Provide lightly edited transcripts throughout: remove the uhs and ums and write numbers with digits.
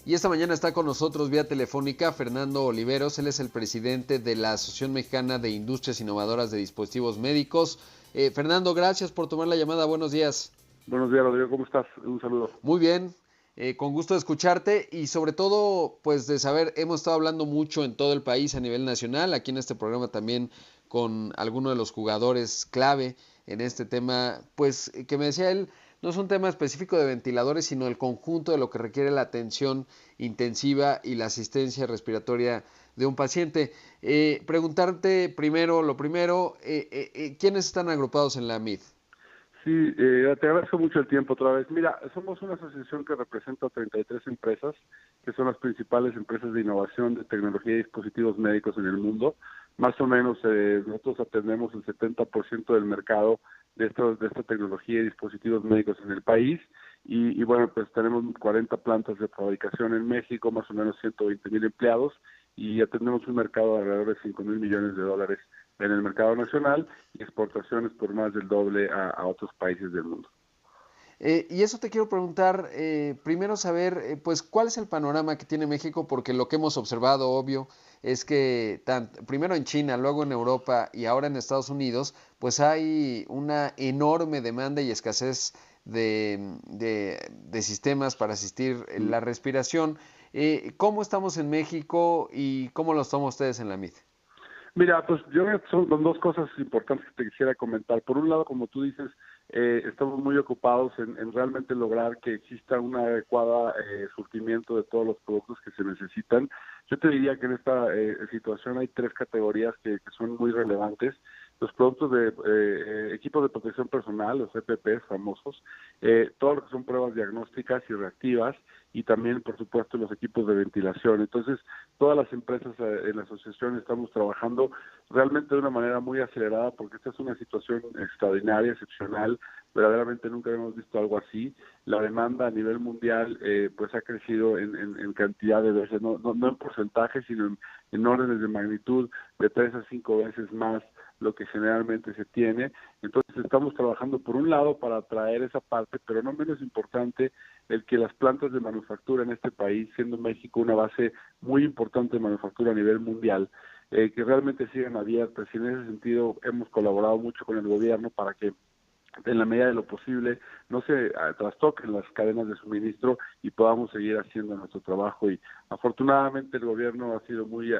Y esta mañana está con nosotros vía telefónica Fernando Oliveros. Él es el presidente de la Asociación Mexicana de Industrias Innovadoras de Dispositivos Médicos. Fernando, gracias por tomar la llamada. Buenos días. Buenos días, Rodrigo, ¿cómo estás? Un saludo. Muy bien, con gusto de escucharte y sobre todo, pues de saber, hemos estado hablando mucho en todo el país a nivel nacional, aquí en este programa también con algunos de los jugadores clave en este tema, pues que me decía él, no es un tema específico de ventiladores, sino el conjunto de lo que requiere la atención intensiva y la asistencia respiratoria de un paciente. Preguntarte primero, ¿quiénes están agrupados en la MID? Sí, te agradezco mucho el tiempo otra vez. Mira, somos una asociación que representa a 33 empresas, que son las principales empresas de innovación de tecnología y dispositivos médicos en el mundo. Más o menos nosotros atendemos el 70% del mercado de esta tecnología y dispositivos médicos en el país. Y bueno, pues tenemos 40 plantas de fabricación en México, más o menos 120,000 empleados, y atendemos un mercado de alrededor de 5,000 millones de dólares en el mercado nacional y exportaciones por más del doble a otros países del mundo. Y eso te quiero preguntar, primero saber, pues, ¿cuál es el panorama que tiene México? Porque lo que hemos observado, obvio, es que primero en China, luego en Europa y ahora en Estados Unidos, pues hay una enorme demanda y escasez de sistemas para asistir en Mm. la respiración. ¿Cómo estamos en México y cómo lo toman ustedes en la MIT? Mira, pues yo son dos cosas importantes que te quisiera comentar. Por un lado, como tú dices, estamos muy ocupados en realmente lograr que exista un adecuado surtimiento de todos los productos que se necesitan. Yo te diría que en esta situación hay tres categorías que son muy relevantes. Los productos de equipos de protección personal, los EPPs famosos, todo lo que son pruebas diagnósticas y reactivas, y también, por supuesto, los equipos de ventilación. Entonces, todas las empresas en la asociación estamos trabajando realmente de una manera muy acelerada porque esta es una situación extraordinaria, excepcional, verdaderamente nunca hemos visto algo así. La demanda a nivel mundial pues ha crecido en cantidad de veces, no en porcentaje, sino en órdenes de magnitud de 3 a 5 veces más lo que generalmente se tiene. Entonces estamos trabajando por un lado para atraer esa parte, pero no menos importante el que las plantas de manufactura en este país, siendo México una base muy importante de manufactura a nivel mundial, que realmente sigan abiertas, y en ese sentido hemos colaborado mucho con el gobierno para que en la medida de lo posible no se trastoquen las cadenas de suministro y podamos seguir haciendo nuestro trabajo. Y afortunadamente el gobierno ha sido muy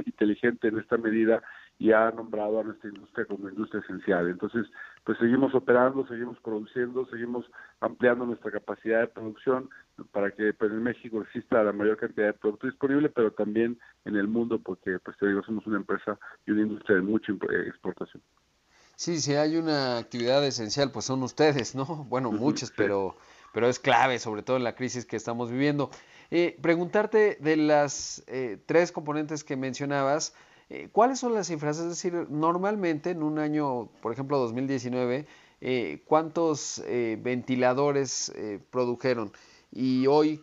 inteligente en esta medida y ha nombrado a nuestra industria como industria esencial. Entonces, pues seguimos operando, seguimos produciendo, seguimos ampliando nuestra capacidad de producción para que pues en México exista la mayor cantidad de producto disponible, pero también en el mundo, porque pues te digo, somos una empresa y una industria de mucha exportación. Sí, si hay una actividad esencial, pues son ustedes, ¿no? Bueno, Ujú, muchas, sí. pero es clave, sobre todo en la crisis que estamos viviendo. Preguntarte de las tres componentes que mencionabas, ¿cuáles son las cifras? Es decir, normalmente en un año, por ejemplo, 2019, ¿cuántos ventiladores produjeron? Y hoy,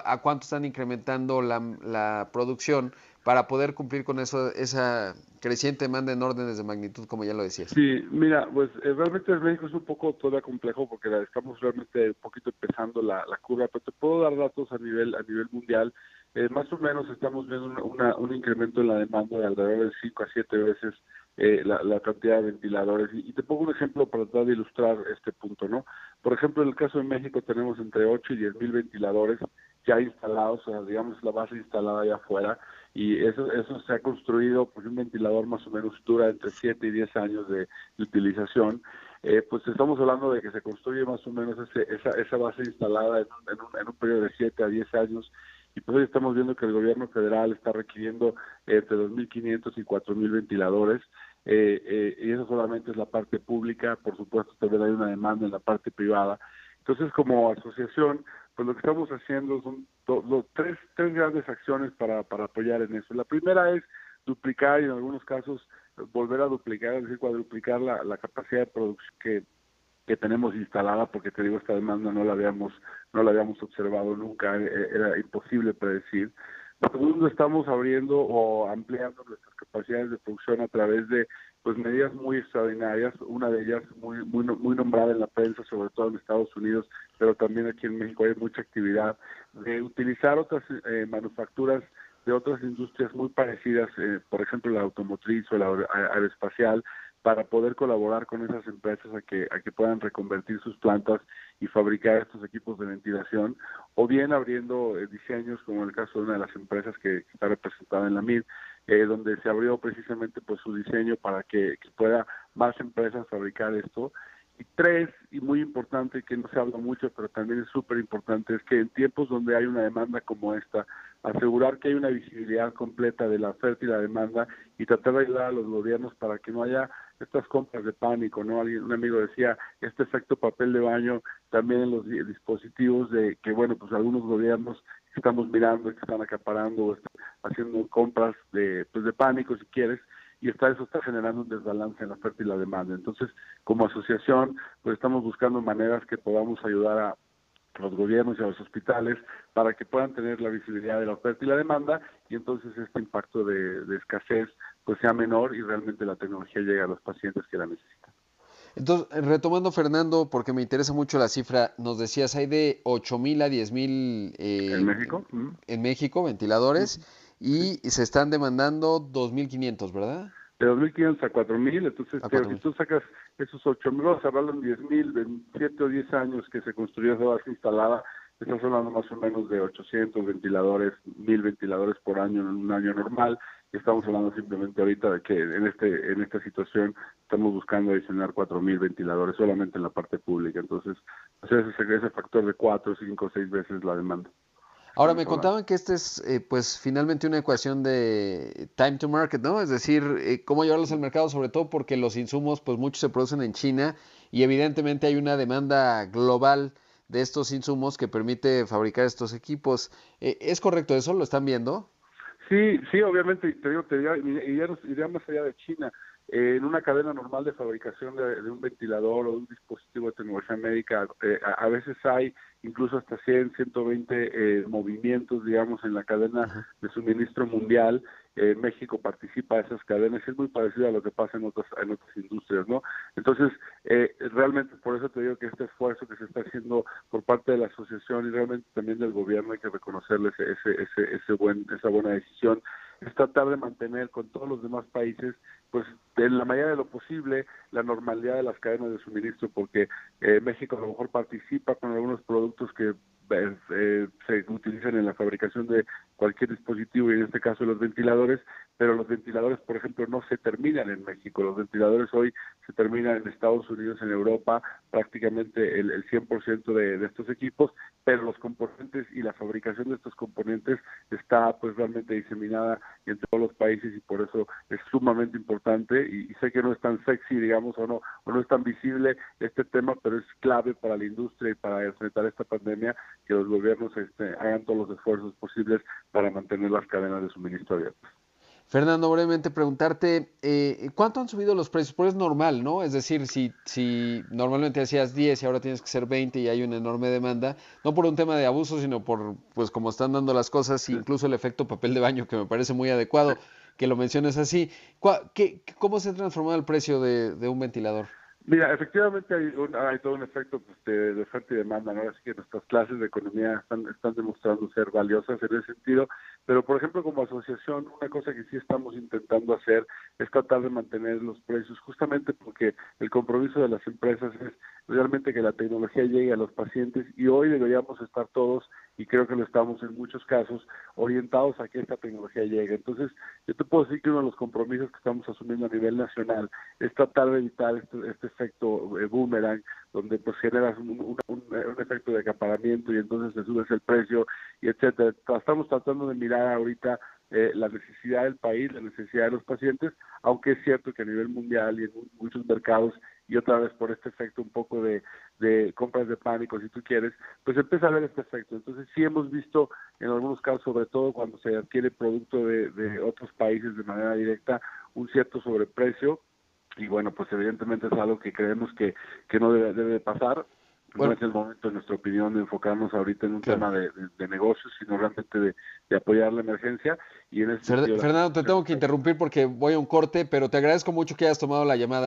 ¿a cuánto están incrementando la producción para poder cumplir con eso, esa creciente demanda en órdenes de magnitud, como ya lo decías? Sí, mira, pues realmente en México es un poco todavía complejo porque estamos realmente un poquito empezando la curva, pero te puedo dar datos a nivel mundial. Más o menos estamos viendo un incremento en la demanda de alrededor de 5 a 7 veces la cantidad de ventiladores. Y te pongo un ejemplo para tratar de ilustrar este punto, ¿no? Por ejemplo, en el caso de México tenemos entre 8 y 10 mil ventiladores ya instalados, o sea, digamos la base instalada allá afuera, y eso se ha construido, pues un ventilador más o menos dura entre 7 y 10 años de utilización. Pues estamos hablando de que se construye más o menos esa base instalada en un periodo de 7 a 10 años, y pues hoy estamos viendo que el gobierno federal está requiriendo entre 2.500 y 4.000 ventiladores, y eso solamente es la parte pública. Por supuesto también hay una demanda en la parte privada. Entonces, como asociación, pues lo que estamos haciendo son tres grandes acciones para apoyar en eso. La primera es duplicar y en algunos casos volver a duplicar, es decir, cuadruplicar la capacidad de producción que tenemos instalada, porque te digo, esta demanda no la habíamos observado nunca, era imposible predecir. Segundo, estamos abriendo o ampliando nuestras capacidades de producción a través de pues medidas muy extraordinarias, una de ellas muy nombrada en la prensa, sobre todo en Estados Unidos, pero también aquí en México hay mucha actividad de utilizar otras manufacturas de otras industrias muy parecidas, por ejemplo la automotriz o la aeroespacial, para poder colaborar con esas empresas a que puedan reconvertir sus plantas y fabricar estos equipos de ventilación, o bien abriendo diseños, como en el caso de una de las empresas que está representada en la MID, donde se abrió precisamente pues su diseño para que pueda más empresas fabricar esto. Y tres, y muy importante, que no se habla mucho, pero también es súper importante, es que en tiempos donde hay una demanda como esta, asegurar que hay una visibilidad completa de la oferta y la demanda y tratar de ayudar a los gobiernos para que no haya estas compras de pánico, ¿no? Un amigo decía, este efecto papel de baño también en los dispositivos de que, bueno, pues algunos gobiernos estamos mirando, que están acaparando o están haciendo compras pues de pánico, si quieres, y eso está generando un desbalance en la oferta y la demanda. Entonces, como asociación, pues estamos buscando maneras que podamos ayudar a los gobiernos y a los hospitales para que puedan tener la visibilidad de la oferta y la demanda, y entonces este impacto de escasez pues sea menor y realmente la tecnología llegue a los pacientes que la necesitan. Entonces, retomando, Fernando, porque me interesa mucho la cifra, nos decías, hay de 8,000 a 10,000 ¿En México? en México ventiladores y se están demandando 2,500, ¿verdad? De 2.500 a 4.000, entonces A si 4,000. tú sacas esos 8.000, vamos a hablarlo en 10.000, en 7 o 10 años que se construyó esa base instalada, estamos hablando más o menos de 800 ventiladores, 1.000 ventiladores por año en un año normal, y estamos hablando simplemente ahorita de que en esta situación estamos buscando adicionar 4.000 ventiladores solamente en la parte pública, entonces ese factor de 4, 5, 6 veces la demanda. Ahora, Estamos me hablando. contaban que este es, pues, finalmente una ecuación de time to market, ¿no? Es decir, cómo llevarlos al mercado, sobre todo porque los insumos, pues, muchos se producen en China y evidentemente hay una demanda global de estos insumos que permite fabricar estos equipos. ¿Es correcto eso? ¿Lo están viendo? Sí, sí, obviamente, y te digo, y ya nos iría más allá de China. En una cadena normal de fabricación de un ventilador o de un dispositivo de tecnología médica, a veces hay incluso hasta 100, 120 movimientos, digamos, en la cadena Ajá. de suministro mundial. México participa de esas cadenas, es muy parecido a lo que pasa en otras industrias, ¿no? Entonces, realmente por eso te digo que este esfuerzo que se está haciendo por parte de la asociación y realmente también del gobierno hay que reconocerle esa buena decisión, es tratar de mantener con todos los demás países, pues en la medida de lo posible, la normalidad de las cadenas de suministro, porque México a lo mejor participa con algunos productos que se utilizan en la fabricación de cualquier dispositivo y en este caso los ventiladores, pero los ventiladores, por ejemplo, no se terminan en México, los ventiladores hoy se terminan en Estados Unidos, en Europa, prácticamente el 100% de estos equipos, pero los componentes y la fabricación de estos componentes está pues realmente diseminada en todos los países y por eso es sumamente importante y sé que no es tan sexy, digamos, o no es tan visible este tema, pero es clave para la industria y para enfrentar esta pandemia que los gobiernos hagan todos los esfuerzos posibles para mantener las cadenas de suministro abiertas. Fernando, brevemente preguntarte, ¿cuánto han subido los precios? Pues es normal, ¿no? Es decir, si normalmente hacías 10 y ahora tienes que ser 20 y hay una enorme demanda, no por un tema de abuso, sino por, pues como están dando las cosas, Sí, incluso el efecto papel de baño, que me parece muy adecuado sí. que lo menciones así. ¿Cómo se ha transformado el precio de un ventilador? Mira, efectivamente hay todo un efecto pues, de oferta y demanda, ¿no? Así que nuestras clases de economía están demostrando ser valiosas en ese sentido, pero por ejemplo como asociación, una cosa que sí estamos intentando hacer es tratar de mantener los precios, justamente porque el compromiso de las empresas es realmente que la tecnología llegue a los pacientes y hoy deberíamos estar todos, y creo que lo estamos en muchos casos, orientados a que esta tecnología llegue. Entonces, yo te puedo decir que uno de los compromisos que estamos asumiendo a nivel nacional es tratar de evitar este efecto boomerang, donde pues generas un efecto de acaparamiento y entonces te subes el precio y etcétera. Estamos tratando de mirar ahorita la necesidad del país, la necesidad de los pacientes, aunque es cierto que a nivel mundial y en muchos mercados, y otra vez por este efecto un poco de compras de pánico, si tú quieres, pues empieza a haber este efecto. Entonces sí hemos visto en algunos casos, sobre todo cuando se adquiere producto de otros países de manera directa, un cierto sobreprecio, y bueno, pues evidentemente es algo que creemos que no debe de pasar. No Bueno, es el momento, en nuestra opinión, de enfocarnos ahorita en un claro. tema de negocios, sino realmente apoyar la emergencia. Y en ese sentido, Fernando, te tengo que interrumpir porque voy a un corte, pero te agradezco mucho que hayas tomado la llamada.